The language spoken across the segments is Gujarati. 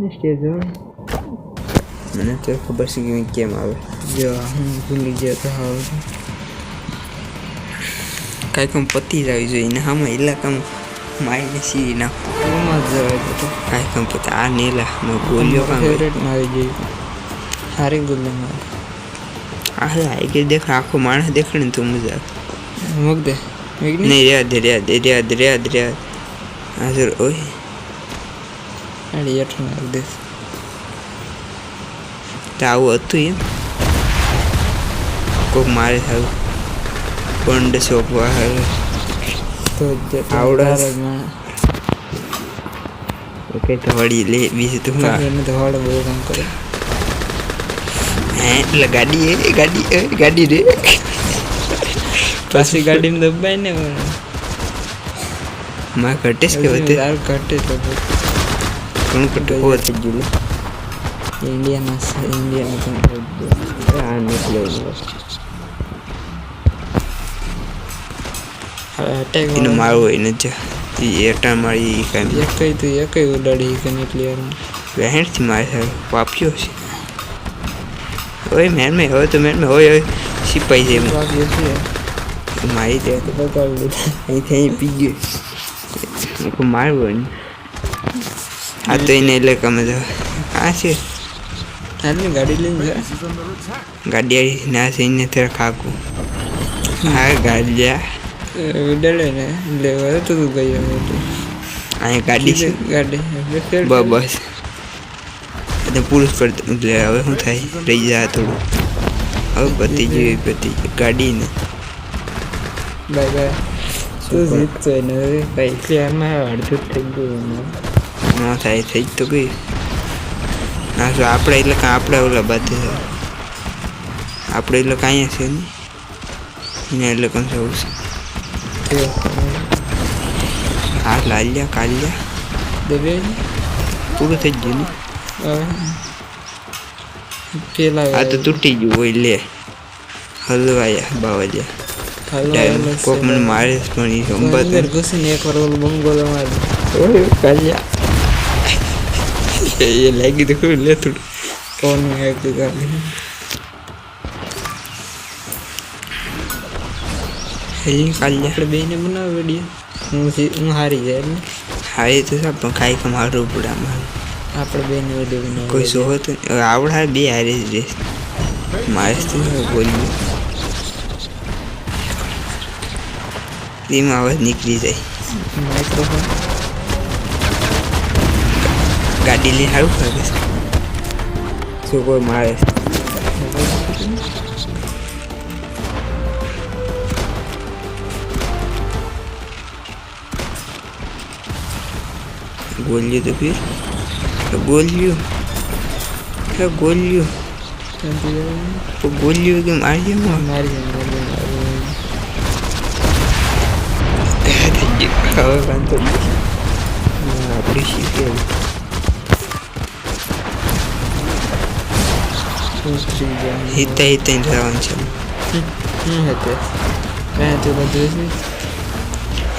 સ્ટેજ મને તો ખબર છે કે કેમ આવે જો હું ભૂલી ગયો તો હવે કાંઈ કમ પતી જ આવી જોઈએ ને આમાં ઇલાકામાં મારીને સીરી નાખું એમાં જ જવાય તો કાંઈ કમ પતા આ નેલા મેં બોલ્યો કાં ફેવરેટમાં આવી ગઈ સારી ગુલ્લામાં આ કે દેખ આખો માણસ દેખે ને તો મજા આવે મૂક દે નહીં યાદ હાજર ઓય આડી હેઠળ નાખ દે તો આવું હતું એમ કોઈક મારે સારું બંડ સોંપવા તો આવડે માં ઓકે તો વળી લે બીજું તો હું એને તો હળ બહુ કામ કરે હે એટલે ગાડી રે પાછી ગાડીમાં દબાઈ ને માં ઘટેશ કે હોતે તાર ઘટે તો ઘણું ઘટે હોત જ ઇન્ડિયામાં આ નીકળ્યો અટેક એને મારવું હોય ને એટા મારી કાંઈ એકઈ ઉડાડી કે નીકળી વહેણથી મારે સાહેબ વાપ્યો છે ઓય મેન હોય તો મેન હોય સિપાઈ છે વાગ્યો છે મારી દે તો બગાડી લીધા અહીંથી અહીં પી ગયો મારવું ને આ તો એને એટલે ગમે તો આ છે હાલની ગાડી લઈને જા ગાડી આવી ના છે એને ત્યારે ખાકું હા ગાડી ઉડાડે ને લેવા તો તું ગઈ અહીંયા ગાડી છે ગાડી બસ એટલે પુરુષ પર એટલે હવે શું થાય રહી જાય થોડું હવે પતી ગયું ગાડીને બાય બાય તું જીતતો ને ભાઈ ક્લિયરમાં અડધું થઈ ગયું ન થાય થઈ જ તો ગઈ ના જો આપણે એટલે કાં આપણે ઓલા બાતે આપણે એટલે કાંઈ છે ને એને એટલે કંઈ જવું છે હા લાલ્યા કાલ્યા દબે પૂરું થઈ ગયું ને પેલા આ તો તૂટી ગયું હોય લે હલવાયા બાવલિયા કોક મને મારે પણ એ અંદર ઘૂસીને એક વાર ઓલું બંગોલો મારે કાલ્યા એ લાગી તો ખરું લે થોડું કોણ એક ગાડી હેલી કાલ્યા આપણે બેને બનાવ વિડીયો હું હારી જાય એટલે હા એ તો સાહેબ પણ ખાઈ કમ હારવું પડે આમાં આપણે બેને વિડીયો બનાવ કોઈ શો હતો આવડા બે હારે જ રેસ મારે તો બોલ્યું તેમાં અવાજ નીકળી જાય માઇક્રોફોન ગાડી લઈને સારું કરે છે શું કોઈ મારે બોલ્યું તો ફિર બોલ્યું કે મારી હવે વાંધો આપણી શીખે હિતા જવાનું છે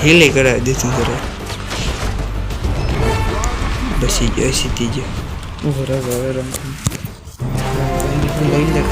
હેલે કરાવી દીધું જરા બસી ગયો સીધી ગયો બરાબર લઈ લે